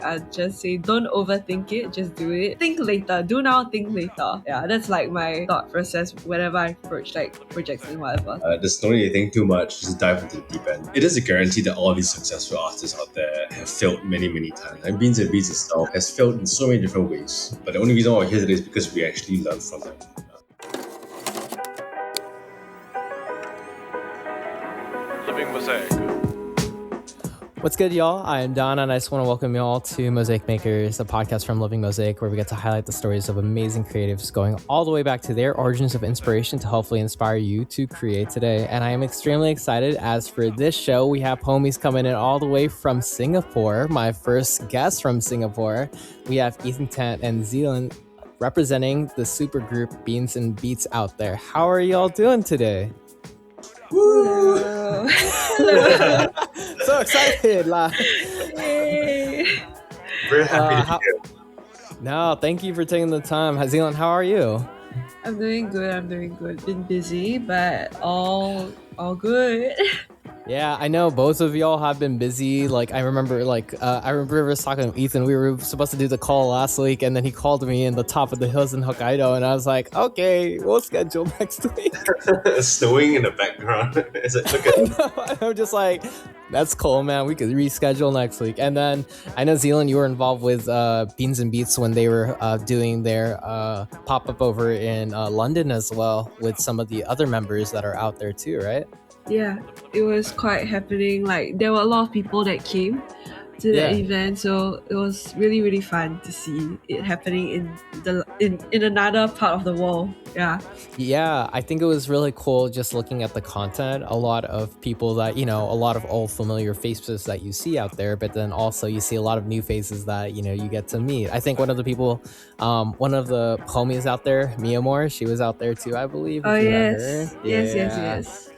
I'd just say don't overthink it, just do it. Think later, do now, think later. Yeah, that's like my thought process whenever I approach like projects and whatever. There's no need to think too much, just dive into the deep end. It is a guarantee that all these successful artists out there have failed many, many times. And Beans and Beats itself has failed in so many different ways. But the only reason why we're here today is because we actually learn from them. Living Mosaic. What's good, y'all? I am Don, and I just want to welcome y'all to Mosaic Makers, a podcast from Living Mosaic, where we get to highlight the stories of amazing creatives going all the way back to their origins of inspiration to hopefully inspire you to create today. And I am extremely excited, as for this show, we have homies coming in all the way from Singapore. My first guest from Singapore, we have Ethan Tan and Zylyn representing the super group Beans and Beats out there. How are y'all doing today? Woo! So excited! Yay! Very happy to be here. No, thank you for taking the time. Zylyn, how are you? I'm doing good. Been busy, but all good. Yeah, I know both of y'all have been busy. Like, I remember I was talking to Ethan. We were supposed to do the call last week, and then he called me in the top of the hills in Hokkaido, and I was like, okay, we'll schedule next week. Snowing in the background. It's like, look at I'm just like, that's cool, man. We could reschedule next week. And then I know, Zylyn, you were involved with Beans and Beats when they were doing their pop-up over in London as well, with some of the other members that are out there too, right? Yeah, it was quite happening. Like, there were a lot of people that came to the event, so it was really, really fun to see it happening in another part of the world. Yeah, I think it was really cool just looking at the content. A lot of people that, a lot of old familiar faces that you see out there, but then also you see a lot of new faces that, you get to meet. I think one of the people, one of the homies out there, Mia Moore, she was out there too, I believe. Oh, yes. Yes.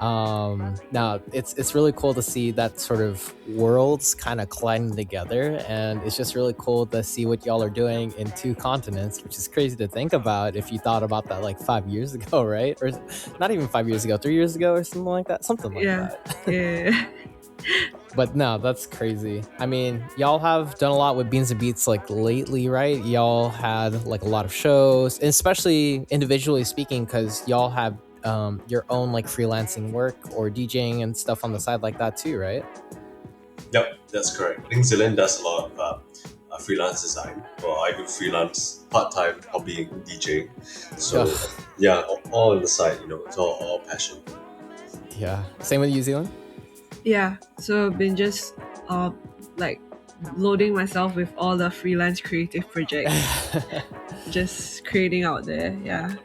Now it's really cool to see that sort of worlds kind of colliding together, and it's just really cool to see what y'all are doing in two continents, which is crazy to think about if you thought about that like 5 years ago, right? Or not even 5 years ago, 3 years ago or something like that. Yeah. But no, that's crazy. I mean, y'all have done a lot with Beans and Beats like lately, right? Y'all had like a lot of shows, especially individually speaking, because y'all have your own like freelancing work or DJing and stuff on the side like that too, right? Yep, that's correct. I think Zylyn does a lot of freelance design. Well, I do freelance part-time hobby DJing. So yeah, all on the side, it's all passion. Yeah. Same with you, Zylyn? Yeah, so I've been just like loading myself with all the freelance creative projects. Just creating out there, yeah.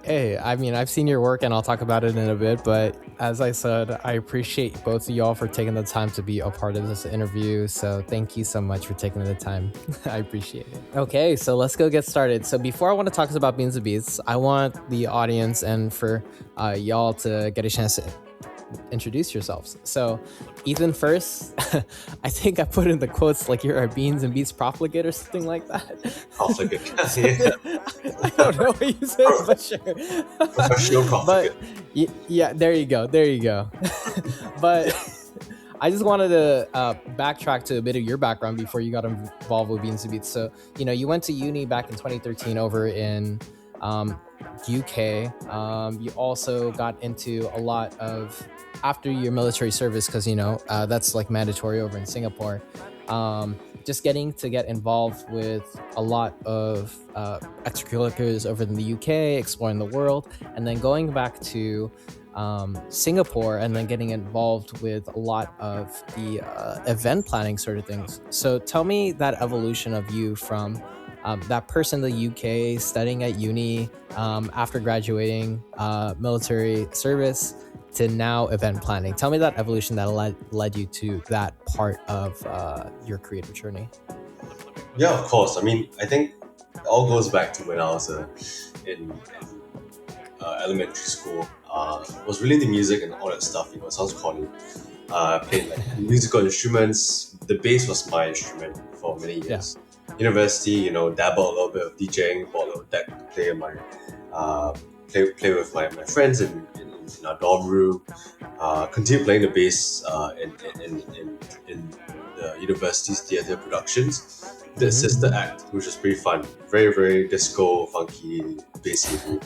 Hey, I mean, I've seen your work and I'll talk about it in a bit, but as I said, I appreciate both of y'all for taking the time to be a part of this interview. So thank you so much for taking the time. I appreciate it. Okay, so let's go get started. So before I want to talk about Beans and Beats, I want the audience and for y'all to get a chance to introduce yourselves. So Ethan first. I think I put in the quotes like you're a Beans and Beats profligate or something like that. Profligate. I don't know what you said, but sure. Professional profligate. But yeah, there you go. But I just wanted to backtrack to a bit of your background before you got involved with Beans and Beats. So, you went to uni back in 2013 over in UK. You also got into a lot of after your military service, because that's like mandatory over in Singapore. Just getting to get involved with a lot of extracurriculars over in the UK, exploring the world, and then going back to Singapore and then getting involved with a lot of the event planning sort of things. So tell me that evolution of you from that person in the UK studying at uni after graduating military service to now event planning. Tell me that evolution that led you to that part of your creative journey. Yeah, of course. I mean, I think it all goes back to when I was in elementary school. Was really into music and all that stuff. It sounds corny. Played like musical instruments. The bass was my instrument for many years. Yeah. University, dabbled a little bit of DJing, bought a little deck to play in my play with my friends in our dorm room. Continued playing the bass in the university's theatre productions. The sister act, which was pretty fun, very very disco, funky, basically,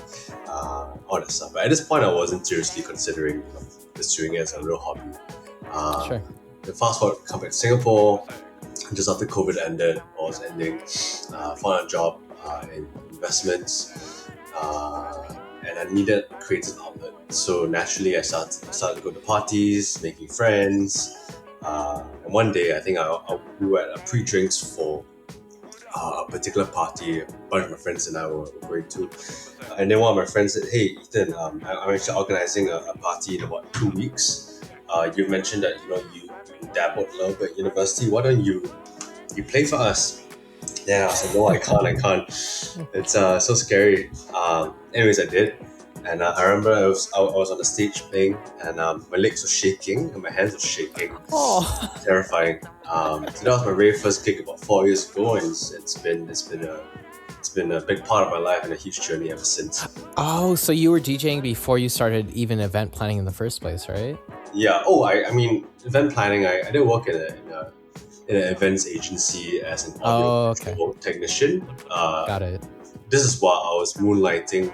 all that stuff. But at this point, I wasn't seriously considering pursuing it as a real hobby. Sure. The fast forward, come back to Singapore just after COVID ended or was ending. Found a job in investments, and I needed a creative outlet. So naturally, I started to go to parties, making friends. And one day, I think we were at a pre-drinks for a particular party. A bunch of my friends and I were going to, and then one of my friends said, "Hey, Ethan, I'm actually organizing a party in about 2 weeks. You mentioned that you dabbled a little bit at university. Why don't you play for us?" Then I was like, "No, I can't. It's so scary." Anyways, I did. And I remember I was on the stage playing, and my legs were shaking and my hands were shaking. Oh. Terrifying. So that was my very first gig about 4 years ago, and it's been a big part of my life and a huge journey ever since. Oh, so you were DJing before you started even event planning in the first place, right? Yeah. Oh, I mean, event planning. I did work in an events agency as an audio technician. Got it. This is while I was moonlighting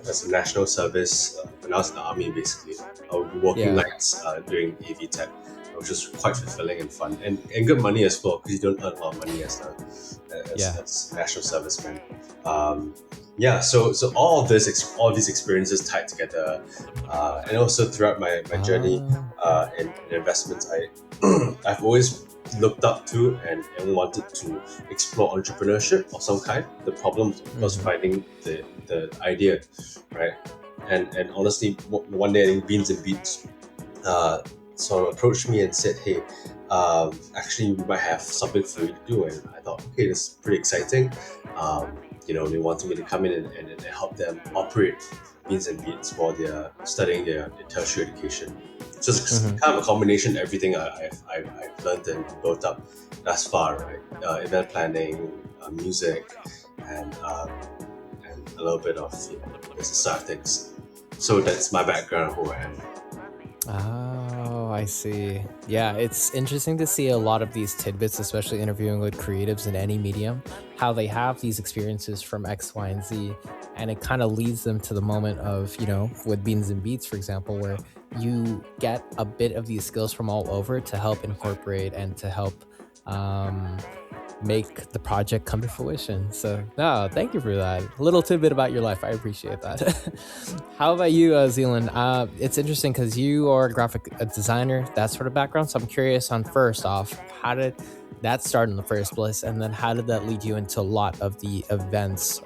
as a national service when I was in the army. Basically, I would be working nights doing AV tech, which was quite fulfilling and fun, and good money as well, because you don't earn a lot of money as national servicemen. So all these experiences tied together, and also throughout my journey in investments, I've always looked up to and wanted to explore entrepreneurship of some kind. The problem was finding the idea, right? And honestly, one day I think Beans and Beats sort of approached me and said, "Hey, actually we might have something for you to do." And I thought, okay, this is pretty exciting. They wanted me to come in and help them operate Beans and Beats while they're studying their tertiary education. So it's kind of a combination of everything I've learned and built up thus far, right? Event planning, music, and a little bit of business side of things. So that's my background, who I am. Oh, I see. Yeah, it's interesting to see a lot of these tidbits, especially interviewing with creatives in any medium, how they have these experiences from X, Y, and Z, and it kind of leads them to the moment of, with Beans and Beats, for example, where you get a bit of these skills from all over to help incorporate and to help make the project come to fruition. So no, thank you for that. A little tidbit about your life. I appreciate that. How about you, Zylyn? It's interesting because you are a designer, that sort of background. So I'm curious on, first off, how did that start in the first place? And then how did that lead you into a lot of the events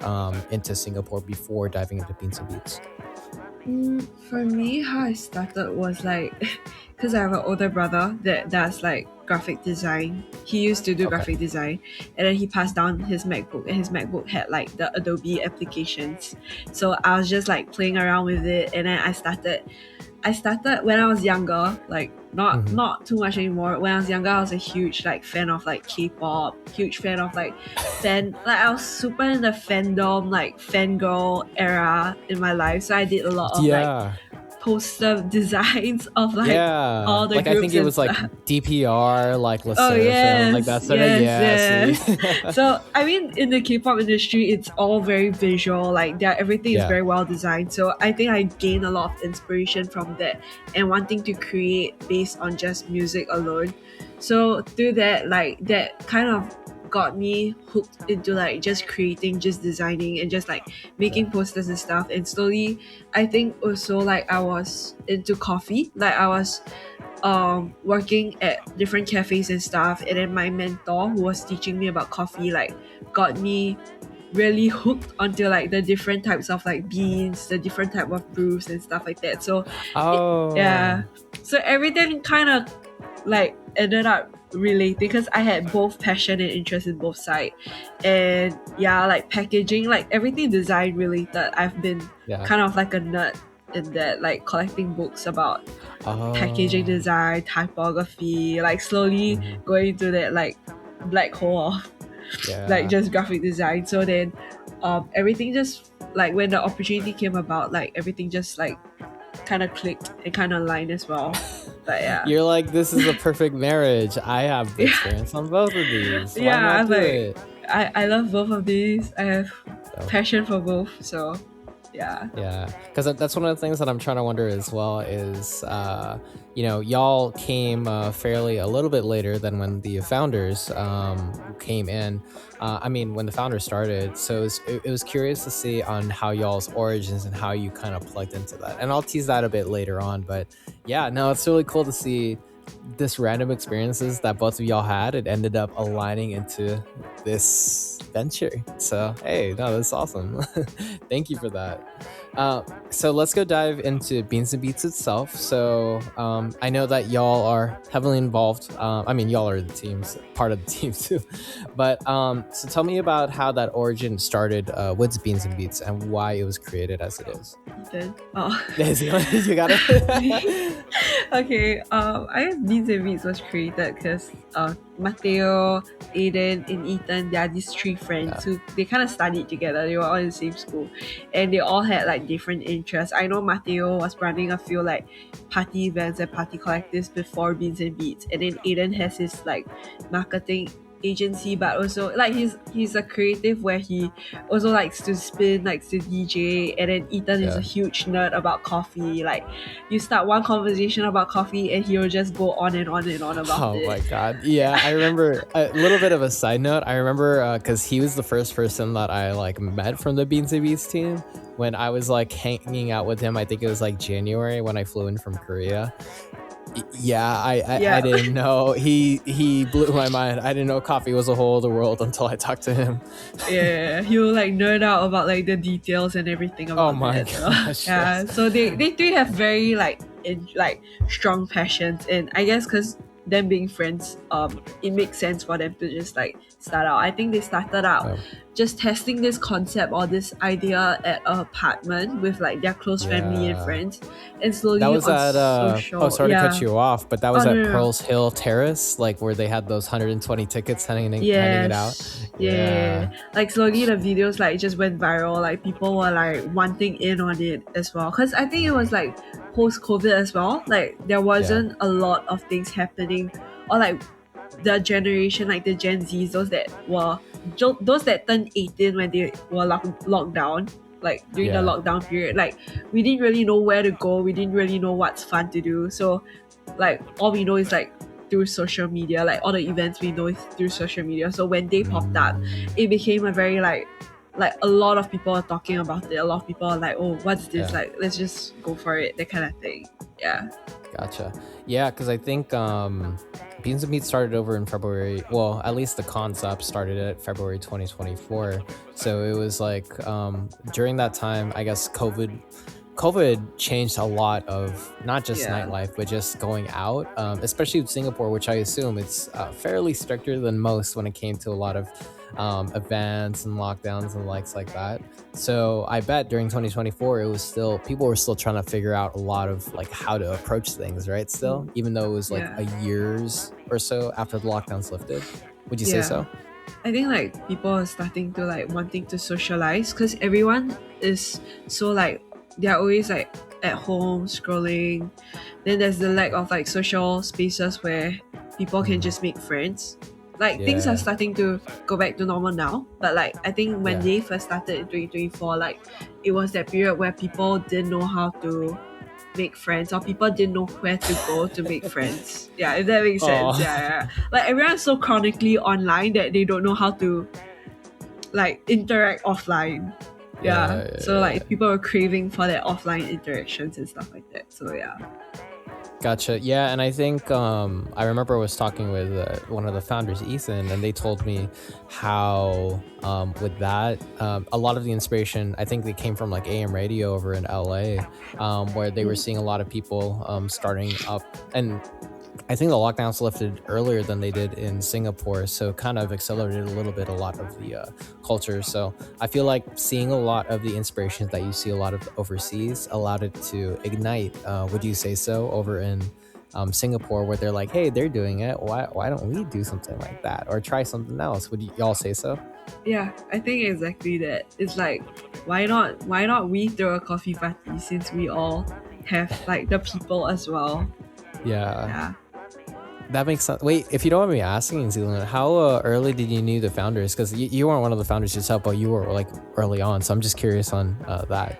into Singapore before diving into Beans and Beats? For me, how I started was because I have an older brother that does graphic design. He used to do graphic design, and then he passed down his MacBook, and his MacBook had the Adobe applications. So I was just playing around with it, and then I started when I was younger, not too much anymore. When I was younger, I was a huge fan of K-pop, huge fan of I was super in the fandom, fangirl era in my life. So I did a lot of poster designs of all the groups. I think it was DPR, that sort of. Yes. So I mean, in the K-pop industry, it's all very visual. Everything is very well designed. So I think I gained a lot of inspiration from that and wanting to create based on just music alone. So through that, that kind of got me hooked into just creating, just designing, and just making posters and stuff. And slowly, I think also I was into coffee. I was working at different cafes and stuff, and then my mentor who was teaching me about coffee got me really hooked onto the different types of beans, the different type of brews and stuff like that. So so everything kind of ended up relating, because I had both passion and interest in both sides. And packaging, everything design related, I've been kind of a nerd in that, collecting books about packaging design, typography, slowly going into that black hole of just graphic design. So then everything just when the opportunity came about, everything just kind of clicked and kind of aligned as well. But yeah. You're like, this is a perfect marriage. I have the experience on both of these. Why Yeah, not I'm do like, it? I love both of these. I have So, passion for both. So yeah. yeah, because that's one of the things that I'm trying to wonder as well is, y'all came fairly a little bit later than when the founders came in. I mean, when the founders started. So it was curious to see on how y'all's origins and how you kind of plugged into that. And I'll tease that a bit later on. But yeah, no, it's really cool to see this random experiences that both of y'all had. It ended up aligning into this venture. So hey, no, that's awesome. Thank you for that. So let's go dive into Beans and Beats itself. So I know that y'all are heavily involved. I mean, y'all are the teams, part of the team too. But so tell me about how that origin started with Beans and Beats and why it was created as it is. Ethan. Oh. You got it. Okay. I guess Beans and Beats was created because Mateo, Aiden, and Ethan, they are these three friends who they kind of studied together. They were all in the same school, and they all had like different interests. I know Mateo was running a few like party events and party collectives before Beans and Beats, and then Aiden has his like marketing agency, but also like he's a creative where he also likes to spin, likes to DJ, and then Ethan is a huge nerd about coffee. Like you start one conversation about coffee and he'll just go on and on and on about it. Oh my god. Yeah, I remember a little bit of a side note. I remember because he was the first person that I like met from the Beans and Beats team when I was like hanging out with him. I think it was like January when I flew in from Korea. Yeah, I didn't know. He blew my mind. I didn't know coffee was a whole other world until I talked to him. Yeah, he'll like nerd out about like the details and everything about Oh my it. gosh. Yeah, so they do have very like strong passions, and I guess because them being friends, it makes sense for them to just like start out. I think they started out just testing this concept or this idea at an apartment with like their close family and friends, and slowly that was on at social. sorry to cut you off, but that was at no. Pearl's Hill Terrace, like where they had those 120 tickets handing it out. Yeah. Like slowly the videos like just went viral. Like people were like wanting in on it as well. Cause I think it was like post-COVID as well. Like there wasn't a lot of things happening, or like the generation, like the Gen Zs, those that turned 18 when they were locked down, like during the lockdown period. Like we didn't really know where to go. We didn't really know what's fun to do. So like all we know is like through social media, like all the events we know is through social media. So when they popped up, it became a very like a lot of people are talking about it. A lot of people are like, oh, what's this? Like, let's just go for it, that kind of thing. Yeah. Gotcha. Yeah, because I think Beans and Beats started over in February. Well, at least the concept started at February 2024. So it was like during that time, I guess COVID changed a lot of not just nightlife, but just going out, especially with Singapore, which I assume it's fairly stricter than most when it came to a lot of events and lockdowns and likes like that. So I bet during 2024, it was still, people were still trying to figure out a lot of like how to approach things, right? Still, even though it was like a years or so after the lockdowns lifted. Would you say so? I think like people are starting to like wanting to socialize because everyone is so like, they're always like at home scrolling. Then there's the lack of like social spaces where people can just make friends. Like things are starting to go back to normal now, but like I think when they first started in 2024, like it was that period where people didn't know how to make friends, or people didn't know where to go to make friends. Yeah, if that makes sense. Yeah. Like everyone's so chronically online that they don't know how to like interact offline. So like people are craving for that offline interactions and stuff like that. So yeah. Gotcha. Yeah, and I think I remember I was talking with one of the founders, Ethan, and they told me how with that, a lot of the inspiration, I think they came from like AM radio over in LA, where they were seeing a lot of people starting up, and I think the lockdowns lifted earlier than they did in Singapore, so kind of accelerated a little bit a lot of the culture. So I feel like seeing a lot of the inspirations that you see a lot of overseas allowed it to ignite. Would you say so over in Singapore, where they're like, hey, they're doing it. Why don't we do something like that or try something else? Would y'all say so? Yeah, I think exactly that. It's like, why not we throw a coffee party since we all have like the people as well. Yeah. That makes sense. Wait, if you don't mind me asking, Zylyn, how early did you knew the founders? Because you weren't one of the founders yourself, but you were like early on. So I'm just curious on that.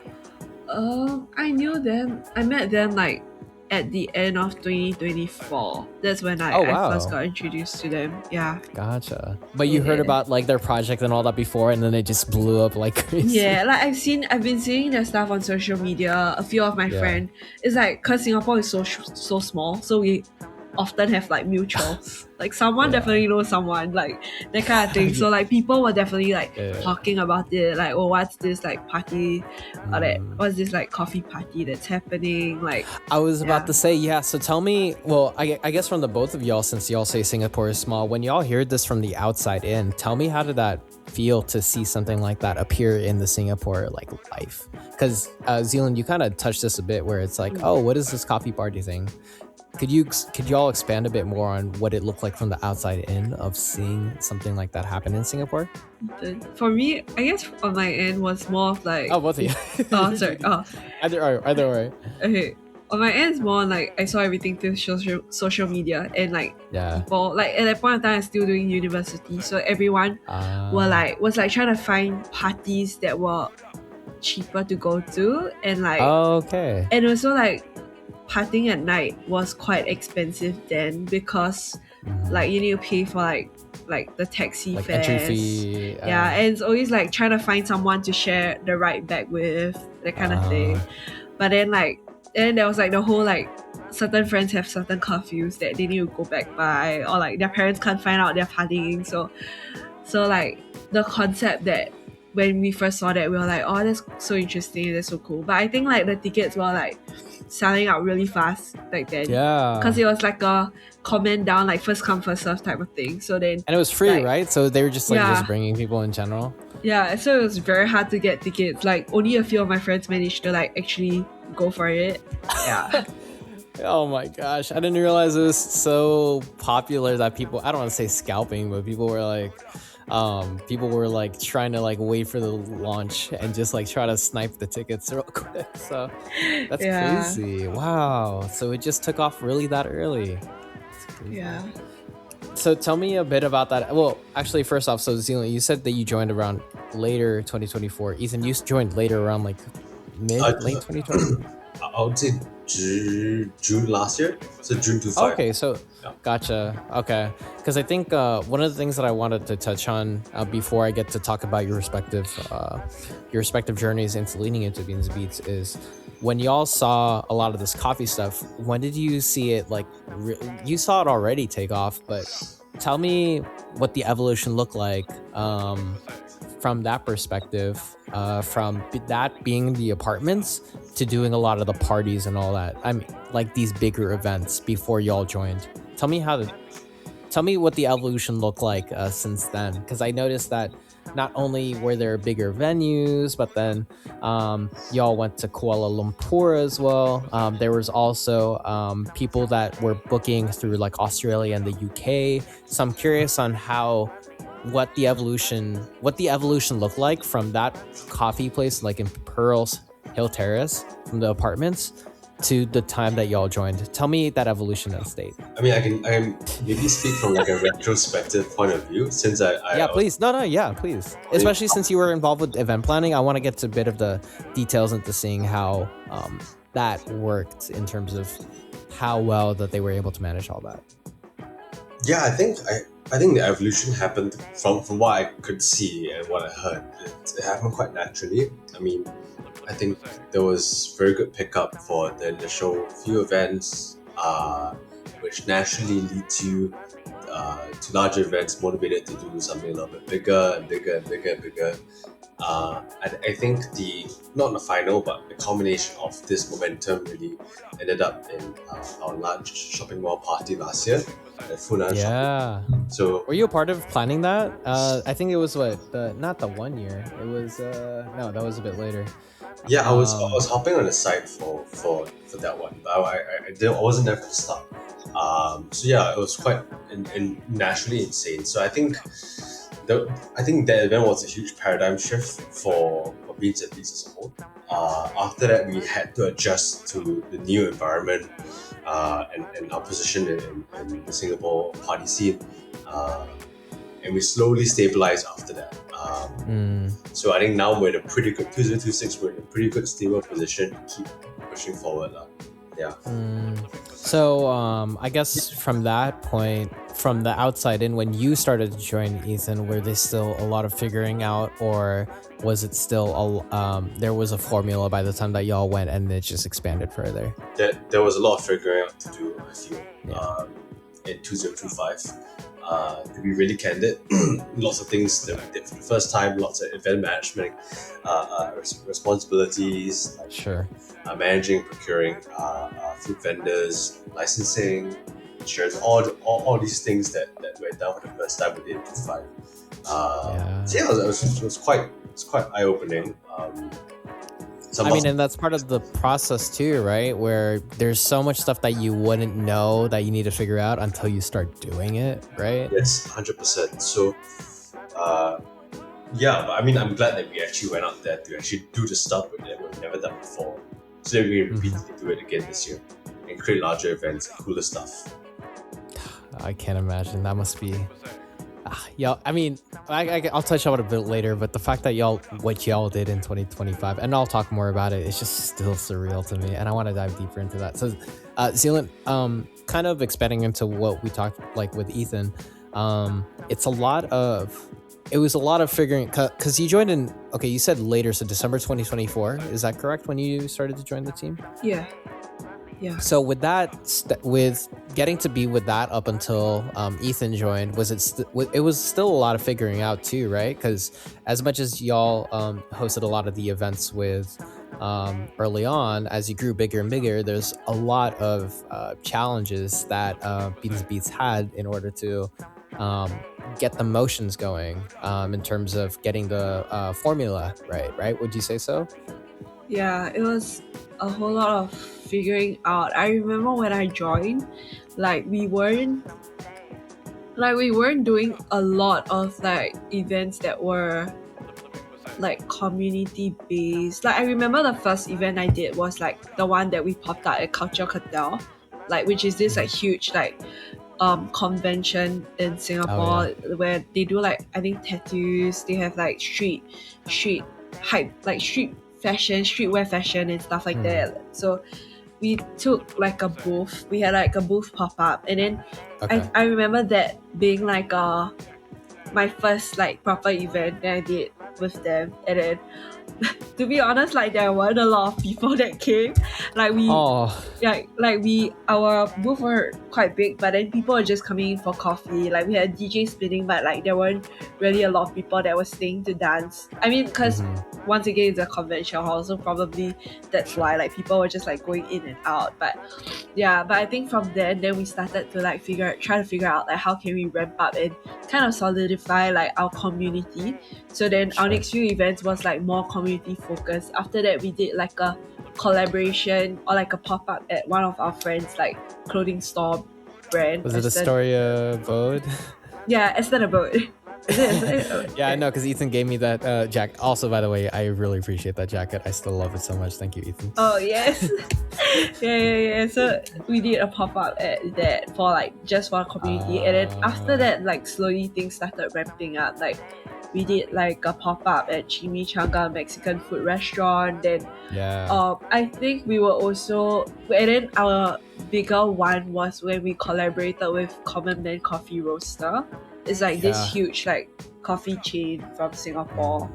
I knew them. I met them like at the end of 2024. That's when Oh, I wow. first got introduced to them. Yeah. Gotcha. But you heard Yeah. about like their project and all that before, and then it just blew up like crazy. Yeah, like I've been seeing their stuff on social media. A few of my friends, it's like cause Singapore is so small, so we often have like mutuals. Like someone Yeah. definitely knows someone, like that kind of thing. So like people were definitely like Yeah. talking about it, like, oh, what's this like party, or that Mm. what's this like coffee party that's happening? Like I was about Yeah. to say, yeah. So tell me, well, I guess from the both of y'all, since y'all say Singapore is small, when y'all hear this from the outside in, tell me how did that feel to see something like that appear in the Singapore like life? Because Zylyn, you kind of touched this a bit, where it's like, oh, what is this coffee party thing? Could y'all expand a bit more on what it looked like from the outside in of seeing something like that happen in Singapore? For me, I guess on my end was more of like Oh, both of you. oh sorry Either way. okay. On my end, it's more like I saw everything through social media, and like Yeah. people like at that point in time, I was still doing university, so everyone was like trying to find parties that were cheaper to go to, and like Okay. and also like partying at night was quite expensive then, because like you need to pay for like the taxi like fares. entry fee. Yeah, and it's always like trying to find someone to share the ride back with, that kind of thing. But then there was like the whole like certain friends have certain curfews that they need to go back by, or like their parents can't find out they're partying. So like the concept that when we first saw that, we were like, oh, that's so interesting, that's so cool. But I think like the tickets were like selling out really fast back then. Yeah. Because it was like a comment down, like first come first serve type of thing. So then And it was free, like, right? So they were just like Yeah. just bringing people in general. yeah, so it was very hard to get tickets. Like only a few of my friends managed to like actually go for it. Yeah. Oh my gosh. I didn't realize it was so popular that people, I don't want to say scalping, but people were like trying to like wait for the launch and just like try to snipe the tickets real quick. So that's Yeah. crazy. Wow. So it just took off really that early. That's crazy. Yeah. So tell me a bit about that. Well, actually, first off, so Zylyn, you said that you joined around later 2024. Ethan, you joined later around like late 2020. I would say June last year, so June 25. Okay, so Yeah. gotcha. Okay, because I think one of the things that I wanted to touch on before I get to talk about your respective journeys into leading into Beans and Beats is when y'all saw a lot of this coffee stuff. When did you see it? Like, you saw it already take off, but tell me what the evolution looked like from that perspective, from that being the apartments to doing a lot of the parties and all that. I mean, like these bigger events before y'all joined. Tell me what the evolution looked like since then, because I noticed that not only were there bigger venues, but then y'all went to Kuala Lumpur as well. There was also people that were booking through like Australia and the UK. So I'm curious on what the evolution looked like from that coffee place, like in Pearl's Hill Terrace, from the apartments to the time that y'all joined. Tell me that evolution and state. I mean, I can maybe speak from like a retrospective point of view, since I Please. Please. Especially since you were involved with event planning, I want to get to a bit of the details into seeing how that worked in terms of how well that they were able to manage all that. Yeah, I think the evolution happened from what I could see and what I heard. It happened quite naturally. I mean, I think there was very good pickup for the initial few events, which naturally leads you to larger events, motivated to do something a little bit bigger and bigger and bigger and bigger. I think not the final, but the culmination of this momentum really ended up in our large shopping mall party last year at Funan Shopping. Yeah. So Were you a part of planning that? I think it was not the 1 year. It was no, that was a bit later. yeah, I was hopping on the site for that one, but I wasn't there for the start. So yeah, it was quite naturally insane. So I think that event was a huge paradigm shift for Beans and Beats as a whole. After that, we had to adjust to the new environment. and our position in the Singapore party scene. And we slowly stabilized after that. So I think now we're in a pretty good 2026. We're in a pretty good stable position to keep pushing forward. Yeah. So I guess from that point, from the outside in, when you started to join Ethan, were there still a lot of figuring out, or was it still there was a formula by the time that y'all went and it just expanded further? There was a lot of figuring out to do, I feel, in 2025. To be really candid, lots of things that we did for the first time, lots of event management responsibilities, like Sure. Managing, procuring food vendors, licensing, insurance, all these things that went down for the first time within 2025. So yeah, it was quite eye-opening. I mean, and that's part of the process too, right? Where there's so much stuff that you wouldn't know that you need to figure out until you start doing it, right? Yes, 100%. So, yeah, but I mean, I'm glad that we actually went out there to actually do the stuff that we've never done before. So that we repeatedly do it again this year and create larger events, cooler stuff. I can't imagine. That must be... y'all, I mean, I'll touch on it a bit later, but the fact that what y'all did in 2025, and I'll talk more about it, it's just still surreal to me, and I want to dive deeper into that. So, Zylyn, kind of expanding into what we talked like with Ethan, it was a lot of figuring, because you joined in, okay, you said later, so December 2024, is that correct, when you started to join the team? Yeah. So with that, with getting to be with that up until Ethan joined, was it was still a lot of figuring out too, right? Because as much as y'all hosted a lot of the events with early on, as you grew bigger and bigger, there's a lot of challenges that beans&beats had in order to get the motions going in terms of getting the formula right? Would you say so? Yeah, it was a whole lot of figuring out. I remember when I joined, like we weren't doing a lot of like events that were like community based. Like I remember the first event I did was like the one that we popped out at Culture Hotel, like which is this like huge like convention in Singapore where they do like I think tattoos, they have like street hype, like streetwear fashion and stuff like that. So we took like a booth. We had like a booth pop up, and then I remember that being like my first like proper event that I did with them. And then to be honest, like there weren't a lot of people that came. Like our booth were quite big, but then people were just coming in for coffee. Like we had DJ spinning, but like there weren't really a lot of people that were staying to dance. I mean, because once again it's a convention hall, so probably that's why like people were just like going in and out. But yeah, but I think from then we started to like try to figure out like how can we ramp up and kind of solidify like our community. So then our next few events was like more community focused. After that we did like a collaboration or like a pop-up at one of our friends like clothing store brand. Was it Astoria Bode? Yeah, Esther the Boat. Is it? Yeah, I know, because Ethan gave me that jacket. Also, by the way, I really appreciate that jacket. I still love it so much. Thank you, Ethan. Oh yes. yeah. So we did a pop-up at that for like just for our community, and then after that like slowly things started ramping up. Like we did like a pop-up at Chimichanga Mexican food restaurant. Then I think we were also, and then our bigger one was when we collaborated with Common Man Coffee Roaster. It's like this huge like coffee chain from Singapore,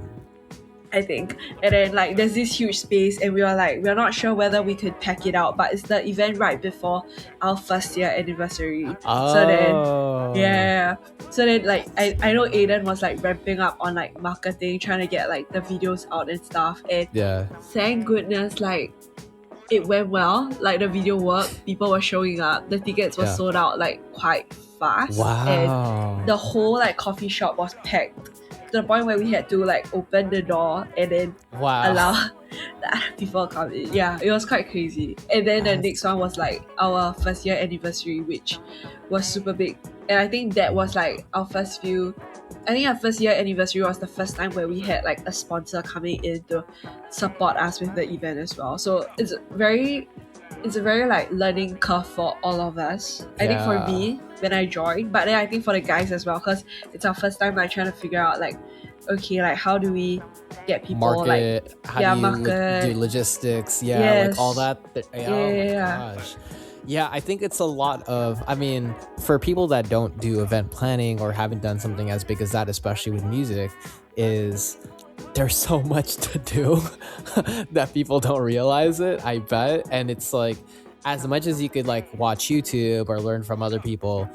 I think. And then like there's this huge space, and we're not sure whether we could pack it out, but it's the event right before our first year anniversary. So then like I know Aiden was like ramping up on like marketing, trying to get like the videos out and stuff, and thank goodness like it went well. Like the video worked, people were showing up, the tickets were sold out like quite fast. And the whole like coffee shop was packed to the point where we had to like open the door and then allow the other people to come in. Yeah, it was quite crazy. And then the next one was like our first year anniversary, which was super big. And I think that was like our first year anniversary was the first time where we had like a sponsor coming in to support us with the event as well. So it's very it's a very like learning curve for all of us. I think for Yeah. me when I joined, but then I think for the guys as well, because it's our first time like trying to figure out like, okay, like how do we get people Market, how yeah, do you market. do logistics? Yeah, Yes. like all that. Yeah, Oh my yeah. gosh. Yeah, I think it's a lot of, I mean, for people that don't do event planning or haven't done something as big as that, especially with music, is there's so much to do that people don't realize it, I bet. And it's like, as much as you could like watch YouTube or learn from other people,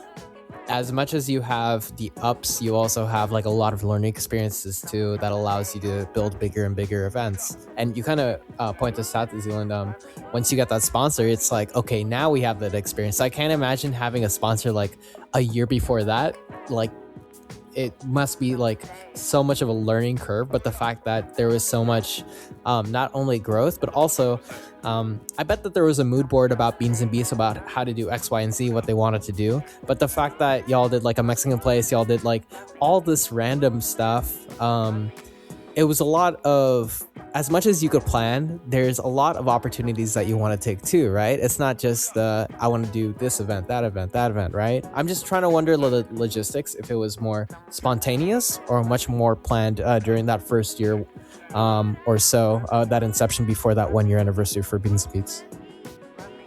as much as you have the ups, you also have like a lot of learning experiences too that allows you to build bigger and bigger events. And you kind of point this out to Zealand. Once you get that sponsor, it's like, okay, now we have that experience. So I can't imagine having a sponsor like a year before that. Like, it must be like so much of a learning curve, but the fact that there was so much not only growth but also I bet that there was a mood board about Beans and Beats about how to do X, Y, and Z, what they wanted to do. But the fact that y'all did like a Mexican place, y'all did like all this random stuff, it was a lot of, as much as you could plan, there's a lot of opportunities that you want to take too, right? It's not just I want to do this event, that event, right? I'm just trying to wonder the logistics, if it was more spontaneous or much more planned during that first year or so, that inception before that 1 year anniversary for Beans and Beats.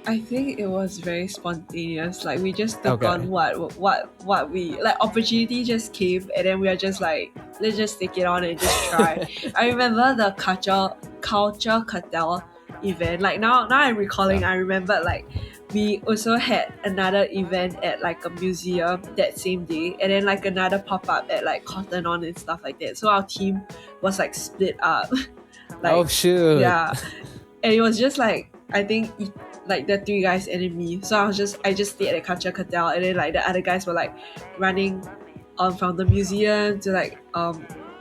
I think it was very spontaneous. Like we just took Okay. on what we like. Opportunity just came, and then we are just like, let's just take it on and just try. I remember the culture cartel event. Like now I'm recalling. Yeah. I remember like we also had another event at like a museum that same day, and then like another pop up at like Cotton On and stuff like that. So our team was like split up. Like, oh shoot. yeah, and it was just like, I think like the three guys and then me. So I just stayed at the culture cartel, and then like the other guys were like running from the museum to like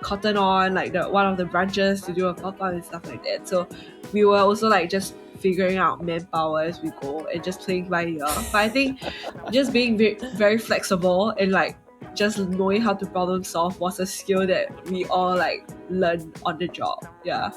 Cotton On, like the one of the branches to do a pop-up and stuff like that. So we were also like just figuring out manpower as we go and just playing by ear. But I think just being very, very flexible and like just knowing how to problem solve was a skill that we all like learned on the job. Yeah.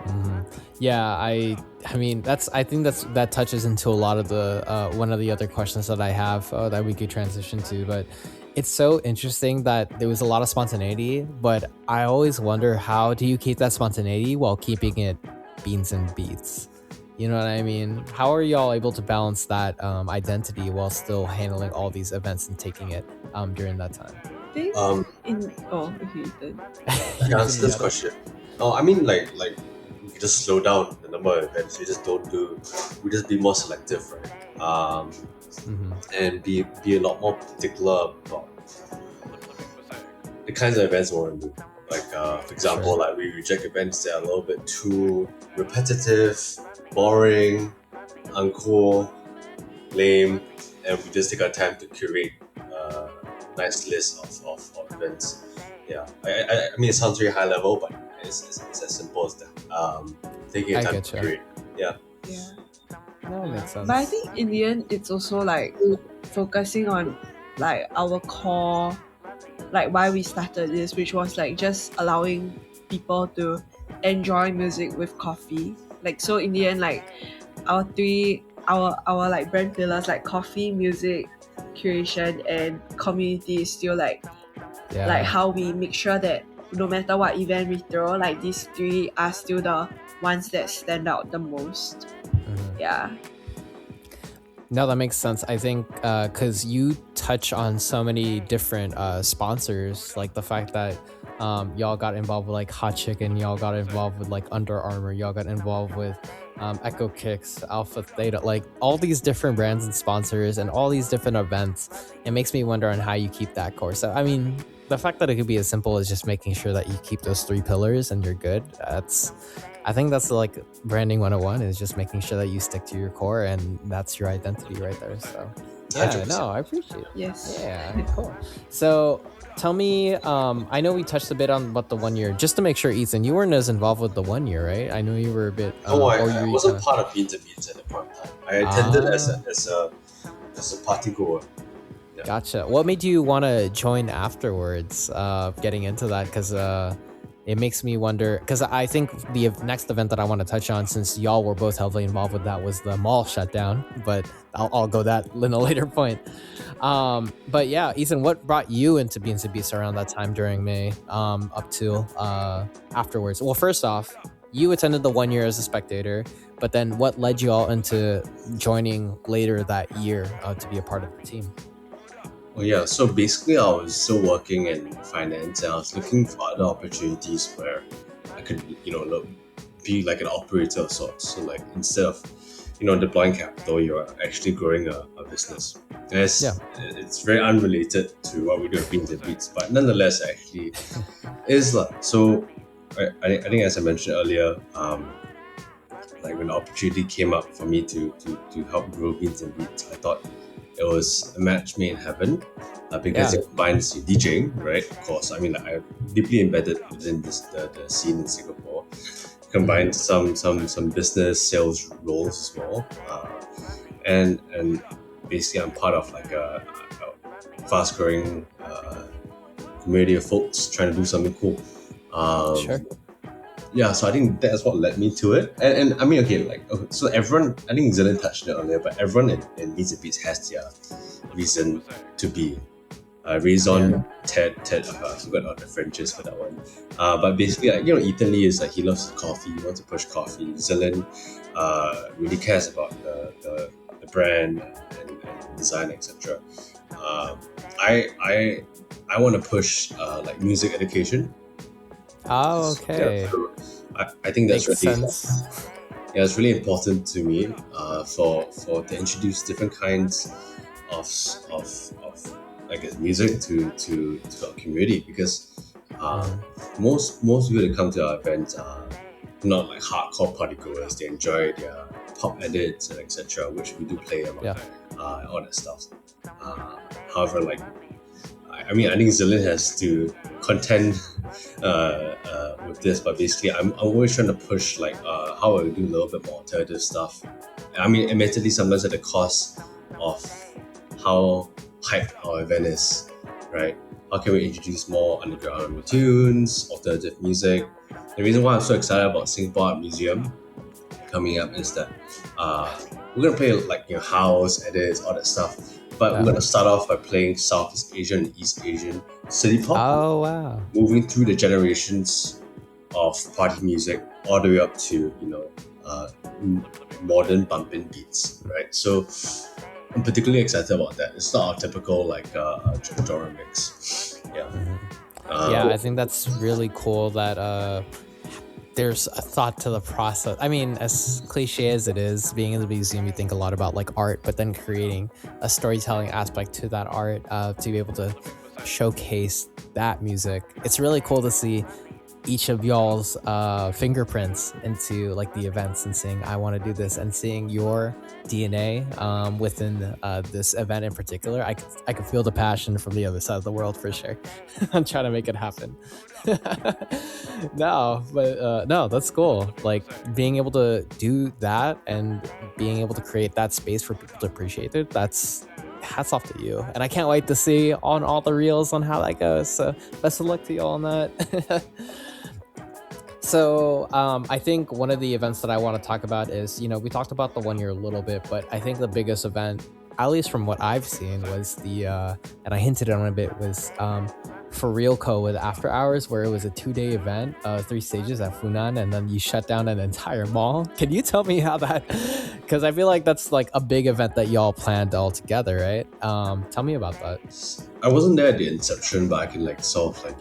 Mm-hmm. Yeah, I mean I think that touches into a lot of the one of the other questions that I have that we could transition to. But it's so interesting that there was a lot of spontaneity, but I always wonder, how do you keep that spontaneity while keeping it Beans and Beats? You know what I mean? How are y'all able to balance that identity while still handling all these events and taking it during that time? I think okay then. I can answer this question. Oh, I mean, like we can just slow down the number of events. We just be more selective, right? And be a lot more particular about the kinds of events we want to do. Like, for example, like we reject events that are a little bit too repetitive, boring, uncool, lame, and we just take our time to curate a nice list of events. Yeah, I mean, it sounds very high level, but it's as simple as that. Taking your time to curate. Yeah. Yeah. That makes sense. But I think in the end, it's also like focusing on like our core, like why we started this, which was like just allowing people to enjoy music with coffee. Like, so in the end, like our like brand pillars, like coffee, music, curation, and community is still like how we make sure that no matter what event we throw, like these three are still the ones that stand out the most. Yeah. No, that makes sense. I think because you touch on so many different sponsors, like the fact that y'all got involved with like Hot Chicken, y'all got involved with like Under Armour, y'all got involved with Echo Kicks, Alpha Theta, like all these different brands and sponsors and all these different events. It makes me wonder on how you keep that core. So, I mean, the fact that it could be as simple as just making sure that you keep those three pillars and you're good, I think that's like branding 101, is just making sure that you stick to your core and that's your identity right there. So yeah, 100%. no, I appreciate it. Yes. Yeah, cool. So tell me, I know we touched a bit on what the 1 year, just to make sure, Ethan, you weren't as involved with the 1 year, right? I know you were a bit. I wasn't part of Beans and Beats at the point in time. I attended as a party goer. Yeah. Gotcha. What made you want to join afterwards, getting into that? Because it makes me wonder, because I think the next event that I want to touch on, since y'all were both heavily involved with that, was the mall shutdown, but I'll go that in a later point. But yeah, Ethan, what brought you into Beans and Beats around that time during May, up to afterwards? Well, first off, you attended the 1 year as a spectator, but then what led you all into joining later that year to be a part of the team? Well, yeah, so basically I was still working in finance and I was looking for other opportunities where I could, be like an operator of sorts. So like instead of, deploying capital, you're actually growing a business. It's very unrelated to what we do at Beans and Beats, but nonetheless, actually, is like so. I think as I mentioned earlier, like when the opportunity came up for me to help grow Beans and Beats, I thought it was a match made in heaven, because it combines DJing, right? Of course, I mean, like, I'm deeply embedded within the scene in Singapore. Combined some business sales roles as well, and basically I'm part of like a fast growing community of folks trying to do something cool. Sure. Yeah, so I think that's what led me to it. And I mean, so everyone, I think Zylyn touched on it earlier, but everyone in Beats and Beats has their reason to be. Raison, Ted, I forgot all the Frenches for that one. But basically, Ethan Lee is like, he loves coffee, he wants to push coffee. Zylyn really cares about the brand and design, etc. I want to push like music education. Oh, okay. Yeah, so I think that's Makes really sense. yeah, it's really important to me for to introduce different kinds of I guess music to our community, because most people that come to our events are not like hardcore party goers. They enjoy their pop edits and etc., which we do play among all that stuff. However, like I mean, I think Zylyn has to contend with this, but basically, I'm always trying to push like how I do a little bit more alternative stuff. I mean, admittedly, sometimes at the cost of how hyped our event is, right? How can we introduce more underground tunes, alternative music? The reason why I'm so excited about Singapore Art Museum coming up is that we're gonna play like house edits, all that stuff. But we're gonna start off by playing Southeast Asian and East Asian city pop. Oh wow! Moving through the generations of party music all the way up to modern bumping beats, right? So I'm particularly excited about that. It's not our typical like genre mix. Yeah. I think that's really cool that there's a thought to the process. I mean, as cliche as it is, being in the museum, you think a lot about like art, but then creating a storytelling aspect to that art to be able to showcase that music. It's really cool to see each of y'all's fingerprints into like the events and saying, I want to do this, and seeing your DNA within this event in particular. I could feel the passion from the other side of the world for sure. I'm trying to make it happen. No, that's cool. Like being able to do that and being able to create that space for people to appreciate it, that's hats off to you. And I can't wait to see on all the reels on how that goes. So best of luck to you all on that. So I think one of the events that I want to talk about is, we talked about the 1 year a little bit, but I think the biggest event, at least from what I've seen, was the, and I hinted on it a bit, was For Real Co. with After Hours, where it was a 2-day event, 3 stages at Funan, and then you shut down an entire mall. Can you tell me how that, because I feel like that's like a big event that y'all planned all together, right? Tell me about that. I wasn't there at the inception, but I can like sort of like,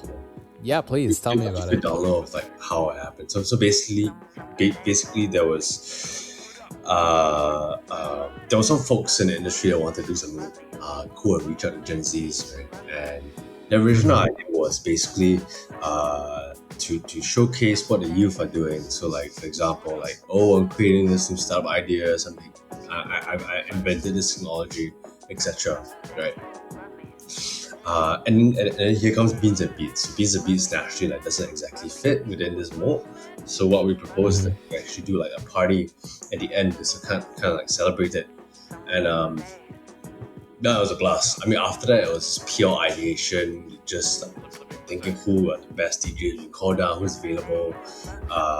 Yeah, please tell me about it. Download of like how it happened. So basically there was some folks in the industry that wanted to do something cool and reach out to Gen Zs, right? And the original idea was basically to showcase what the youth are doing. So like, for example, like, I'm creating this new startup idea or something. I invented this technology, etc. Right? And here comes Beans and Beats. So Beans and Beats naturally like doesn't exactly fit within this mold. So what we proposed that we actually do like a party at the end, just to kind of like celebrate it. And that was a blast. I mean, after that it was pure ideation, just thinking who are the best DJs. We call down who's available.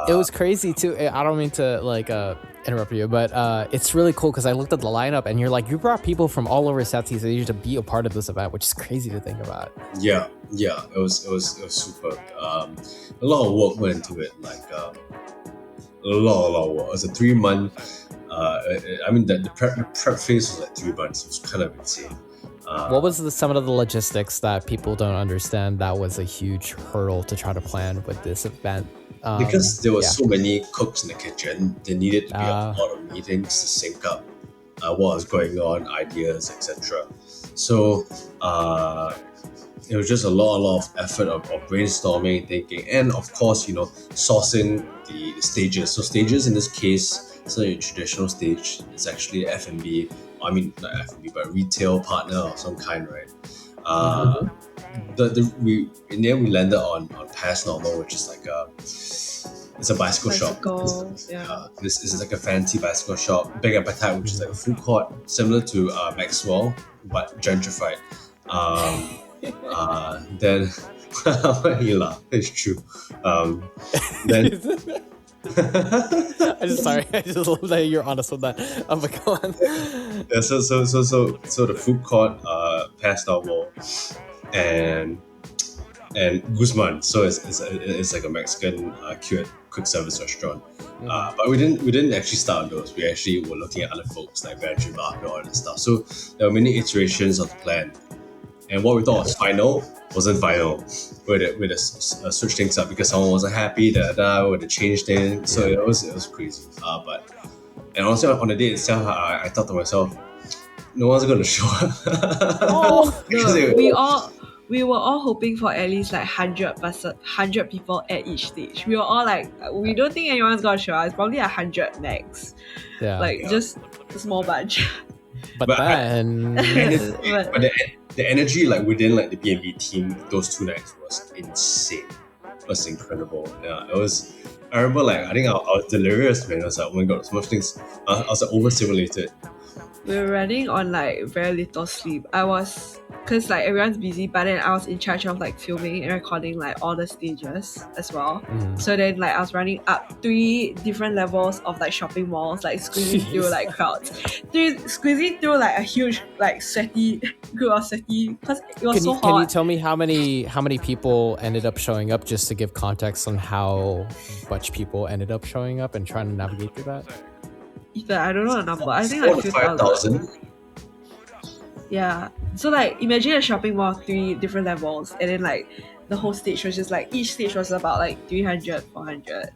It was crazy too. I don't mean to interrupt you, but it's really cool because I looked at the lineup and you're like, you brought people from all over Southeast Asia to be a part of this event, which is crazy to think about. Yeah, it was super. A lot of work went into it, like a lot of work. It was a 3-month. I mean, the prep phase was like 3 months. It was kind of insane. What was some of the logistics that people don't understand that was a huge hurdle to try to plan with this event? Because there were so many cooks in the kitchen, there needed to be a lot of meetings to sync up what was going on, ideas, etc. So it was just a lot of effort of brainstorming, thinking, and of course, sourcing the stages. So stages in this case, so a traditional stage is actually F&B. I mean, not F&B, but retail partner of some kind, right? We in the end we landed on Pass Normal, which is like it's a bicycle shop. This is like a fancy bicycle shop. Big Appetite, which is like a food court similar to Maxwell, but gentrified. Then you laugh, it's true. Then I'm just sorry. I just love that you're honest with that. Oh my god. Yeah, so the food court, Pass Normal, and Guzman. So it's like a Mexican quick service restaurant. But we didn't actually start on those. We actually were looking at other folks like Benji Barker, all that stuff. So there were many iterations of the plan. And what we thought was final wasn't final. We had to switch things up because someone wasn't happy. We had to change things. So it was crazy. And honestly, on the day itself, I thought to myself, no one's going to show up. We were all hoping for at least like 100 people at each stage. We were all like, we don't think anyone's gonna show up. It's probably 100 max. Just a small bunch. But then the energy like within like the B&B team those 2 nights was insane. It was incredible. Yeah, it was. I remember like I think I was delirious, man. I was like, oh my god, so much things. I was like overstimulated. We were running on like very little sleep. Because like everyone's busy, but then I was in charge of like filming and recording like all the stages as well. So then like I was running up 3 different levels of like shopping malls, like squeezing through like crowds, squeezing through like a huge like sweaty group of sweaty, because it was so hot. Can you tell me how many people ended up showing up, just to give context on how much people ended up showing up and trying to navigate through that? Ethan, I don't know the number. I think like 5,000. Yeah. So like imagine a shopping mall, 3 different levels, and then like the whole stage was just like, each stage was about like 300, 400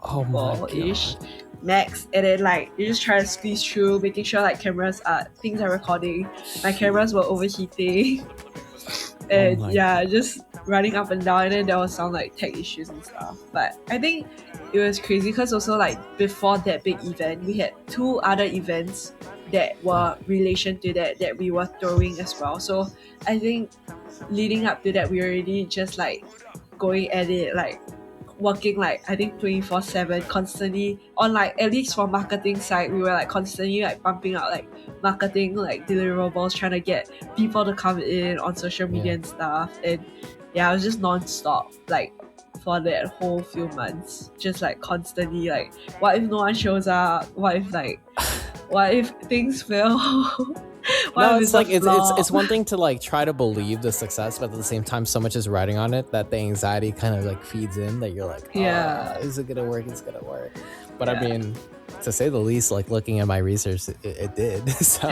ish max, and then like you just try to squeeze through, making sure like things are recording. My cameras were overheating. And just running up and down, and then there was some like tech issues and stuff. But I think it was crazy because also like before that big event, we had 2 other events that were relation to that we were throwing as well. So I think leading up to that, we already just like going at it, like working like I think 24/7 constantly on like, at least for marketing side, we were like constantly like pumping out like marketing like deliverables, trying to get people to come in on social media and stuff. And it was just non-stop like for that whole few months, just like constantly like, what if no one shows up, what if things fail. It's like it's one thing to like try to believe the success, but at the same time so much is riding on it that the anxiety kind of like feeds in, that you're like, is it gonna work, but I mean, to say the least, like looking at my research, it did. So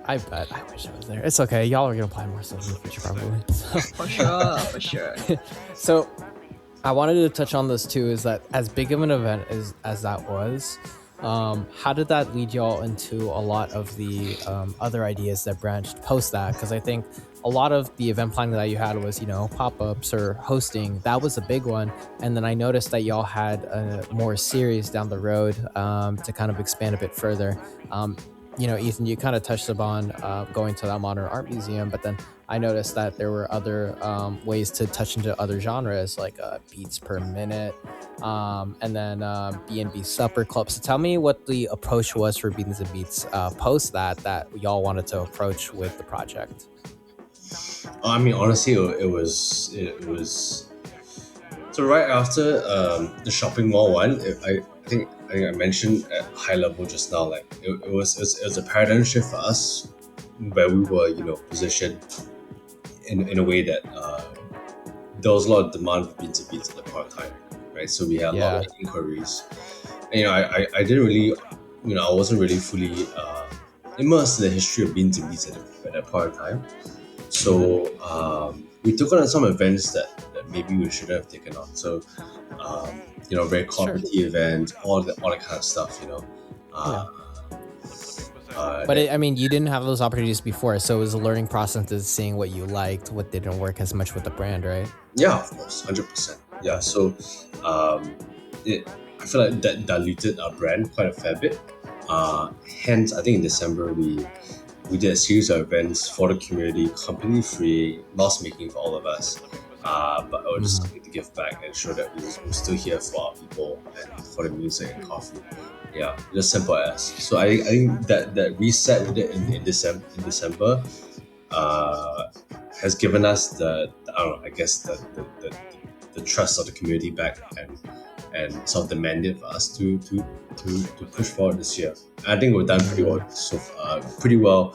I bet. I wish I was there. It's okay, y'all are gonna plan more stuff in the future probably. For sure. So I wanted to touch on this too, is that as big of an event as that was, how did that lead y'all into a lot of the other ideas that branched post that? Because I think a lot of the event planning that you had was, pop-ups or hosting. That was a big one. And then I noticed that y'all had a more series down the road to kind of expand a bit further. Ethan, you kind of touched upon going to that modern art museum, but then I noticed that there were other ways to touch into other genres like beats per minute, and then B&B supper club. So tell me what the approach was for Beans and Beats post that y'all wanted to approach with the project. I mean, honestly, it was so right after the shopping mall one. I think I mentioned at high level just now. Like it was a paradigm shift for us, where we were positioned in a way that there was a lot of demand for beans and beats at the point of time, right? So we had a lot of inquiries. And, I didn't really, I wasn't really fully immersed in the history of beans and beats at that point of time. So we took on some events that maybe we shouldn't have taken on. So very corporate events, all that kind of stuff. But you didn't have those opportunities before, so it was a learning process to seeing what you liked, what didn't work as much with the brand, right? Yeah, of course, 100%. Yeah, so I feel like that diluted our brand quite a fair bit. Hence, I think in December we did a series of events for the community, completely free, loss making for all of us. But I was just looking to give back and show that we're still here for our people and for the music and coffee. Yeah, just simple as. So I think that reset we did in December has given us the trust of the community back and sort of the mandate for us to push forward this year. I think we've done pretty well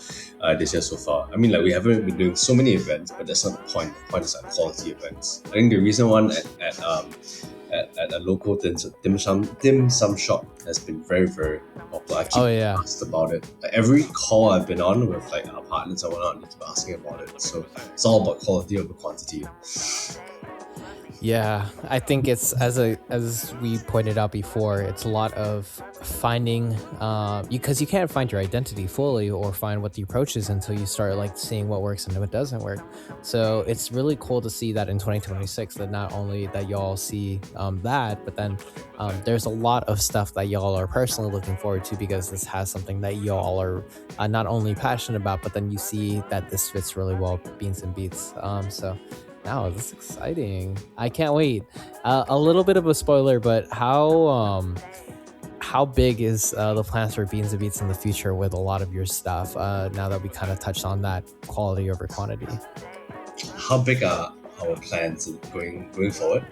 this year so far. I mean, like we haven't been doing so many events, but that's not the point. The point is quality events. I think the recent one at a local dim sum shop has been very, very popular. I keep asked about it. Like every call I've been on with like our partners and whatnot, they keep asking about it. So it's all about quality over quantity. Yeah, I think it's as we pointed out before, it's a lot of finding because you can't find your identity fully or find what the approach is until you start like seeing what works and what doesn't work. So it's really cool to see that in 2026 that not only that y'all see that, but then there's a lot of stuff that y'all are personally looking forward to because this has something that y'all are not only passionate about, but then you see that this fits really well Beans and Beats. So. Wow, this is exciting. I can't wait. A little bit of a spoiler, but how big is the plans for Beans and Beats in the future with a lot of your stuff, now that we kind of touched on that quality over quantity? How big are our plans going forward?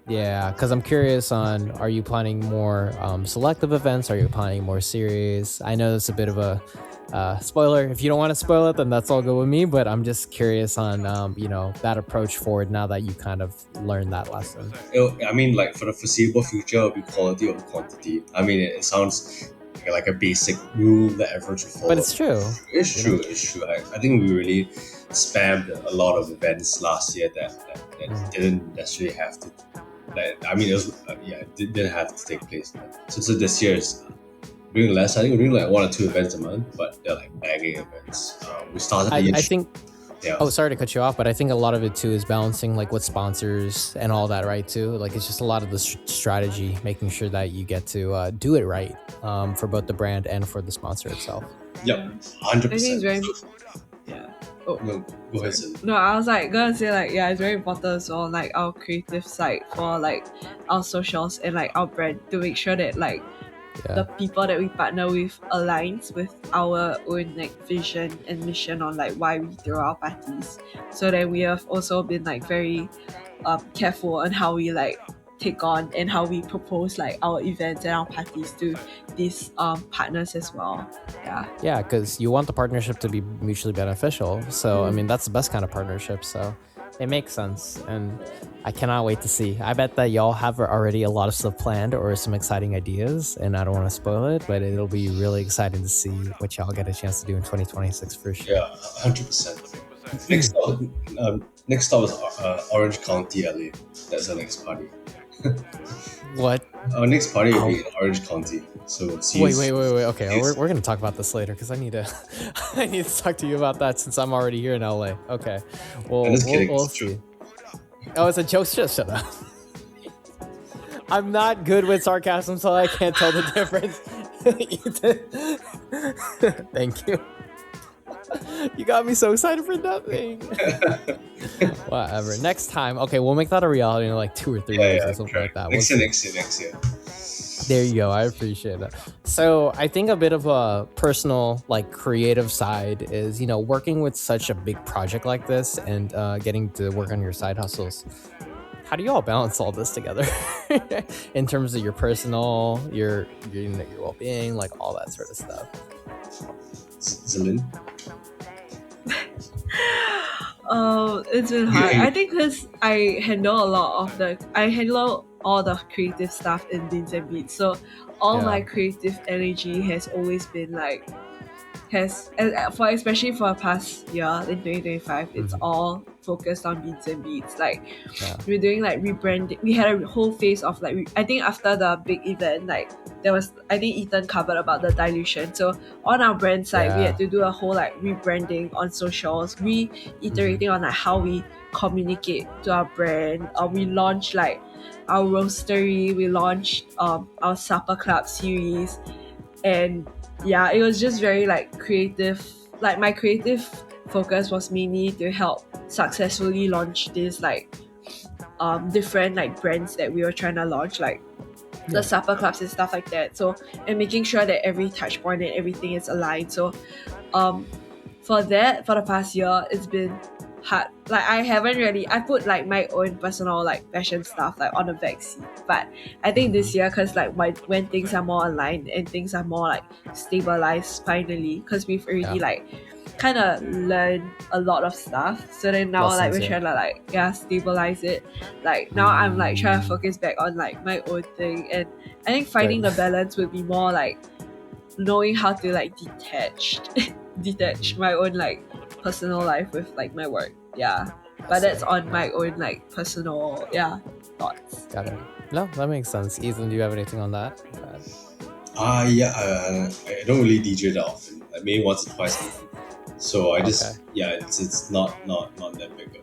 Yeah, because I'm curious on, are you planning more selective events? Are you planning more series? I know that's a bit of a spoiler. If you don't want to spoil it, then that's all good with me. But I'm just curious on, that approach forward now that you kind of learned that lesson. I mean, like for the foreseeable future, it'll be quality over quantity. I mean, it sounds like a basic rule that everyone should follow. But it's true. It's true. I think we really spammed a lot of events last year that didn't necessarily have to. It didn't have to take place. So this year is doing less. I think we're doing like 1 or 2 events a month, but they're like bagging events. We started. I think. Yeah. Oh, sorry to cut you off, but I think a lot of it too is balancing like with sponsors and all that, right? Too, like it's just a lot of the strategy, making sure that you get to do it right for both the brand and for the sponsor itself. Yep, 100%. I think it's very. Yeah. Oh. No, go ahead. No, I was like gonna say like it's very important as well, like our creative side for like our socials and like our brand to make sure that like the people that we partner with aligns with our own like vision and mission on like why we throw our parties. So that we have also been like very careful on how we like take on and how we propose like our events and our parties to these partners as well. Yeah, because you want the partnership to be mutually beneficial. So I mean, that's the best kind of partnership. So it makes sense, and I cannot wait to see. I bet that y'all have already a lot of stuff planned or some exciting ideas, and I don't want to spoil it, but it'll be really exciting to see what y'all get a chance to do in 2026 for sure. Yeah, 100%. Next stop is Orange County, LA. That's our next party. What? Our next party will be in Orange County. So wait. Okay, we're gonna talk about this later because I need to talk to you about that since I'm already here in LA. Okay, well, we'll see. Oh, it's a joke. Just shut up. I'm not good with sarcasm, so I can't tell the difference. Thank you. You got me so excited for nothing. Whatever. Next time, okay, we'll make that a reality in like 2 or 3 years or something try. like that. Next year. There you go. I appreciate that. So I think a bit of a personal, like creative side is, working with such a big project like this and getting to work on your side hustles. How do you all balance all this together in terms of your personal, your well-being, like all that sort of stuff? Zylyn? It's been hard. I think because I handle all the creative stuff in Beans and Beats. So all Yeah. my creative energy has always been like especially for the past year in 2025, it's all focused on Beans and Beats. Like we're doing like rebranding. We had a whole phase of like I think after the big event, like there was, I think Ethan covered about the dilution. So on our brand side, we had to do a whole like rebranding on socials, reiterating on like how we communicate to our brand. We launched like our roastery, we launched our supper club series, and yeah, it was just very like creative. Like my creative focus was mainly to help successfully launch this like different like brands that we were trying to launch, like the supper clubs and stuff like that. So, and making sure that every touch point and everything is aligned. So for the past year, it's been hard. Like I put like my own personal like passion stuff like on the back seat. But I think this year, because like when things are more aligned and things are more like stabilized finally, because we've already like kind of learned a lot of stuff. So then now like we're trying to like stabilize it. Like now I'm like trying to focus back on like my own thing, and I think finding the balance would be more like knowing how to like detach my own like personal life with like my work. But that's on my own like personal thoughts. Got it. No, that makes sense. Ethan, do you have anything on that? I don't really DJ that often. Like maybe once or twice a month. So I just it's not that big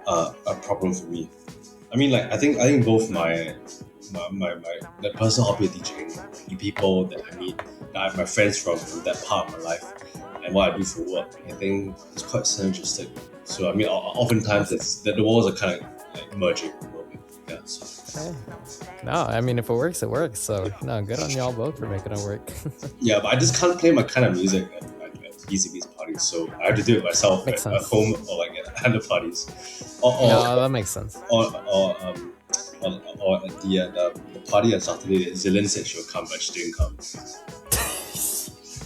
of a problem for me. I mean, like I think both my the personal hobby of DJing, the people that I meet, that I have my friends from that part of my life, and what I do for work, I think it's quite synergistic. So I mean, oftentimes the walls are kind of like merging a little bit. Yeah. So. No, I mean, if it works, it works. So no, good on y'all both for making it work. Yeah, but I just can't play my kind of music at BZB's parties, so I have to do it myself at home or like at other parties. No, that makes sense. Or at the party on Saturday, Zylyn said she would come, but she didn't come.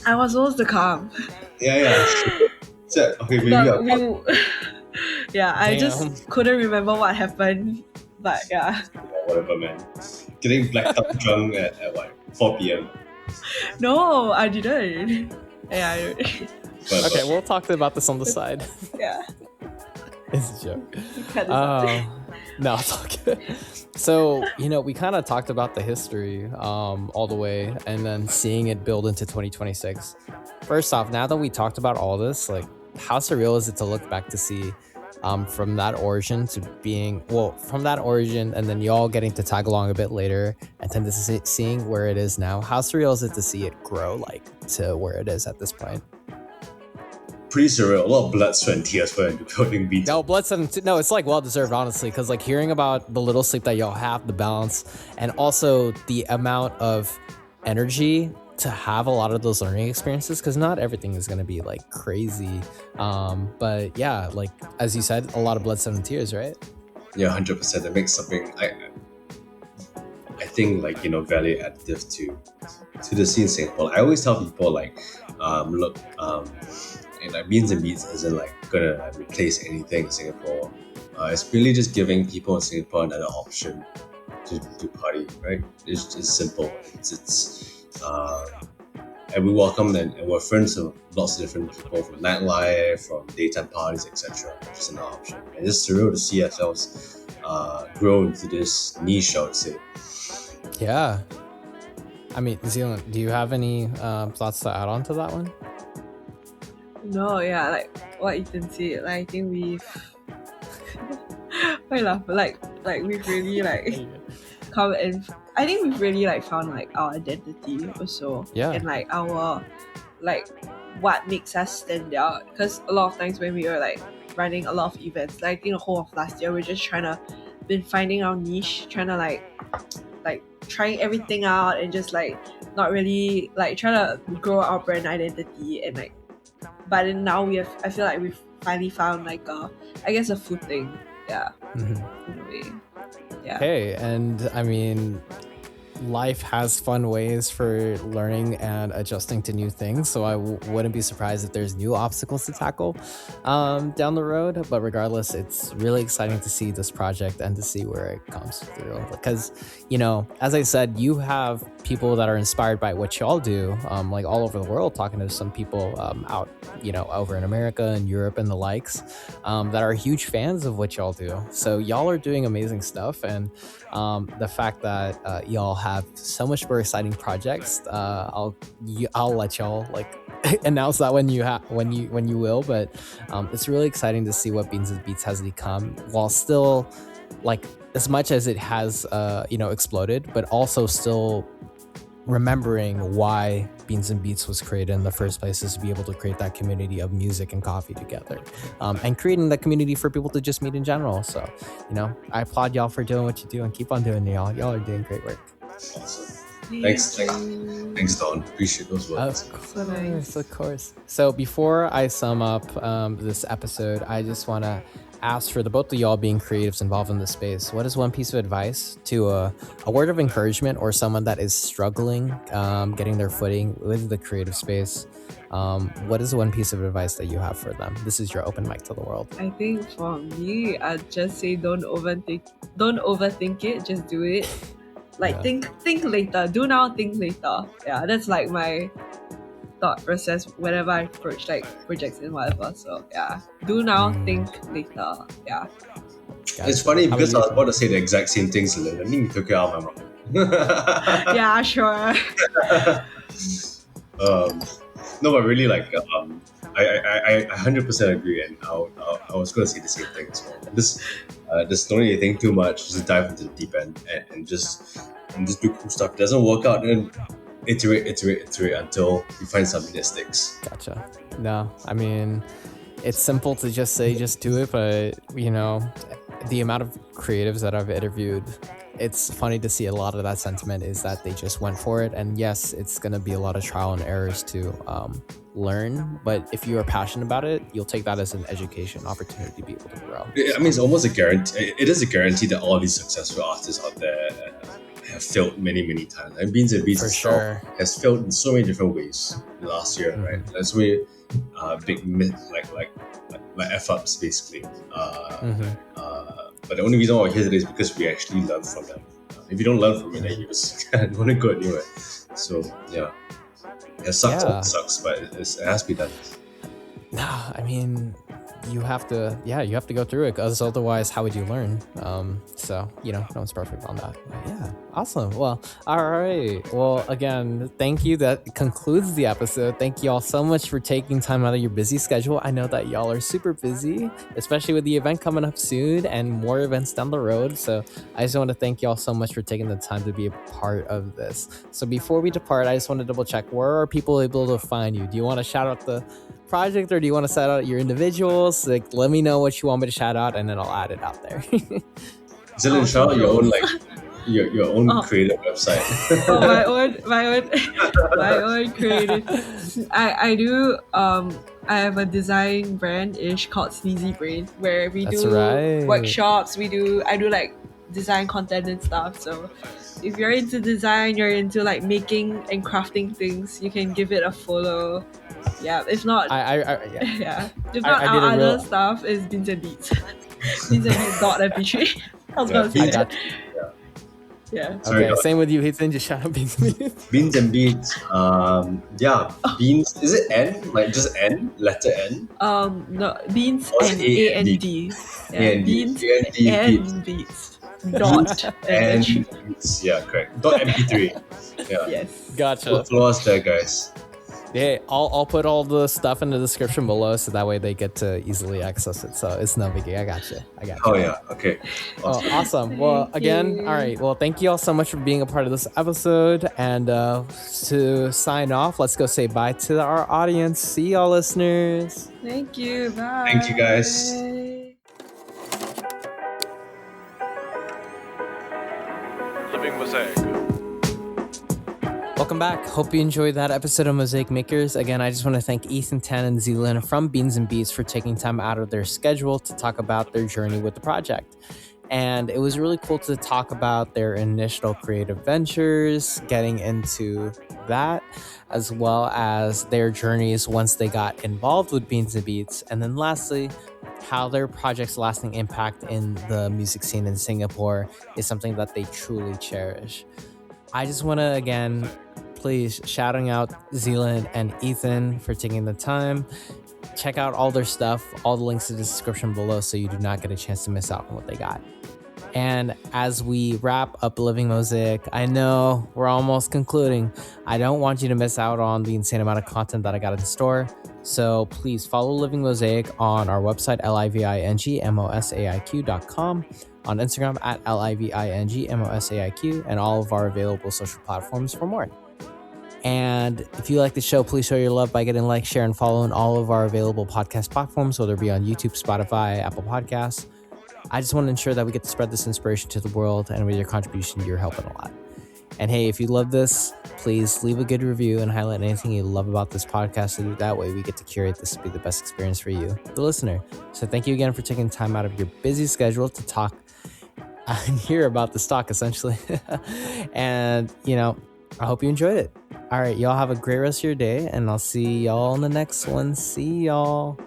I was supposed to come. Yeah. So, okay, maybe I just couldn't remember what happened, but whatever, man. Getting blacked out drunk at like 4 p.m. No, I didn't. Yeah. Okay, we'll talk about this on the side. Yeah. It's a joke. No, it's all good. So, we kind of talked about the history all the way, and then seeing it build into 2026. First off, now that we talked about all this, like, how surreal is it to look back to see from that origin to from that origin, and then y'all getting to tag along a bit later, and then seeing where it is now? How surreal is it to see it grow like to where it is at this point? Pretty surreal. A lot of blood, sweat, and tears went into building Beats. No, it's like well deserved, honestly, because like hearing about the little sleep that y'all have, the balance, and also the amount of energy to have a lot of those learning experiences, because not everything is going to be like crazy, but yeah, like as you said, a lot of blood, sweat, and tears, right? Yeah, 100%. That makes something I think like value additive to the scene in Singapore. I always tell people like look, and like Beans and Beats isn't like gonna replace anything in Singapore. It's really just giving people in Singapore another option to party, right? It's simple. And we welcome them, and we're friends with lots of different people from nightlife, from daytime parties, etc. Which is an option. And it's surreal to see ourselves grow into this niche, I would say. Yeah. I mean, Zylyn, do you have any thoughts to add on to that one? No, like what Ethan said, like I think we've I laugh, like we've really like come and I think we've really like found like our identity also, Yeah. and like our like what makes us stand out. Because a lot of times when we were like running a lot of events, like I think the whole of last year, we're just trying to been finding our niche, trying to like trying everything out and just like not really like trying to grow our brand identity and like. But then now I feel like we've finally found like I guess a footing, yeah, Mhm. in a way, yeah. Hey, and I mean, life has fun ways for learning and adjusting to new things, so I wouldn't be surprised if there's new obstacles to tackle down the road. But regardless, it's really exciting to see this project and to see where it comes through, because as I said, you have people that are inspired by what y'all do, like all over the world, talking to some people out over in America and Europe and the likes, that are huge fans of what y'all do. So y'all are doing amazing stuff, and the fact that y'all have so much more exciting projects, I'll let y'all like announce that when you will, but it's really exciting to see what Beans and Beats has become, while still like as much as it has exploded, but also still remembering why Beans and Beats was created in the first place, is to be able to create that community of music and coffee together, and creating that community for people to just meet in general. So, I applaud y'all for doing what you do, and keep on doing it, y'all. Y'all are doing great work. Awesome. Thanks, Don. Appreciate those words. Of course. So before I sum up this episode, I just want to ask, for the both of y'all being creatives involved in the space, what is one piece of advice to a word of encouragement, or someone that is struggling getting their footing with the creative space? What is one piece of advice that you have for them? This is your open mic to the world. I think for me, I'd just say don't overthink it, just do it. Like think later, do now, think later. Yeah, that's like my thought process whenever I approach like projects and whatever. So yeah, do now, think later. Yeah. Gotcha. It's funny because I was about to say the exact same things, Zylyn. I think you took it out of my mouth. Yeah, sure. No, but really, like, I 100% agree, and I was going to say the same thing as well. Just don't really think too much. Just dive into the deep end and just do cool stuff. If it doesn't work out, then iterate until you find something that sticks. Gotcha. No, I mean, it's simple to just say, just do it, but the amount of creatives that I've interviewed, it's funny to see a lot of that sentiment is that they just went for it. And yes, it's going to be a lot of trial and errors to learn, but if you are passionate about it, you'll take that as an education opportunity to be able to grow. I mean, it's almost a guarantee. It is a guarantee that all these successful artists out there have failed many times. And Beans and Beats has failed in so many different ways last year, right? There's so many big myth, like F-ups, basically. But the only reason why we're here today is because we actually learn from them. If you don't learn from it, then you just don't want to go anywhere. So, yeah. It sucks, but it has to be done. Nah, I mean, you have to go through it, because otherwise, how would you learn? So, no one's perfect on that. But yeah, awesome. Well, all right. Well, again, thank you. That concludes the episode. Thank you all so much for taking time out of your busy schedule. I know that y'all are super busy, especially with the event coming up soon and more events down the road. So I just want to thank y'all so much for taking the time to be a part of this. So before we depart, I just want to double check, where are people able to find you? Do you want to shout out the project, or do you want to shout out your individuals? Like, let me know what you want me to shout out, and then I'll add it out there. Zylyn, shout out your own your own creative website. my own creative. I do. I have a design brand-ish called Sneezy Brain, where we do workshops. I do like design content and stuff. So if you're into design, you're into like making and crafting things, you can give it a follow. Yeah, if not, yeah. If not, our other stuff is Beans and Beats. Beans and Beats .mp3. I was gonna say that. Yeah. Okay, same with you, Ethan. Just shout out Beans and Beats. Beans and Beats. Beans. Is it N? Like just N? Letter N? No. Beans and A-N-D. Yeah, Beans and Beats. And Beats. Yeah, correct. .mp3. Yeah. Yes. Gotcha. Follow us there, guys. Yeah, I'll put all the stuff in the description below so that way they get to easily access it. So it's no biggie. I got you. Oh yeah, okay. Oh, Awesome. awesome. Well, Thank again, you. all right. Well, thank you all so much for being a part of this episode. And to sign off, let's go say bye to our audience. See y'all, listeners. Thank you. Bye. Thank you, guys. Living Mosaic. Welcome back. Hope you enjoyed that episode of Mosaic Makers. Again, I just want to thank Ethan Tan and Zylyn from Beans and Beats for taking time out of their schedule to talk about their journey with the project. And it was really cool to talk about their initial creative ventures, getting into that, as well as their journeys once they got involved with Beans and Beats. And then lastly, how their project's lasting impact in the music scene in Singapore is something that they truly cherish. I just want to, again, please shouting out Zylyn and Ethan for taking the time. Check out all their stuff, all the links in the description below so you do not get a chance to miss out on what they got. And as we wrap up Living Mosaic, I know we're almost concluding. I don't want you to miss out on the insane amount of content that I got in store. So please follow Living Mosaic on our website, livingmosaiq.com, on Instagram at livingmosaiq, and all of our available social platforms for more. And if you like the show, please show your love by getting like, share, and follow on all of our available podcast platforms, whether it be on YouTube, Spotify, Apple Podcasts. I just want to ensure that we get to spread this inspiration to the world, and with your contribution, you're helping a lot. And hey, if you love this, please leave a good review and highlight anything you love about this podcast. So that way we get to curate this to be the best experience for you, the listener. So thank you again for taking time out of your busy schedule to talk and hear about the stock, essentially. And, I hope you enjoyed it. All right, y'all have a great rest of your day, and I'll see y'all in the next one. See y'all.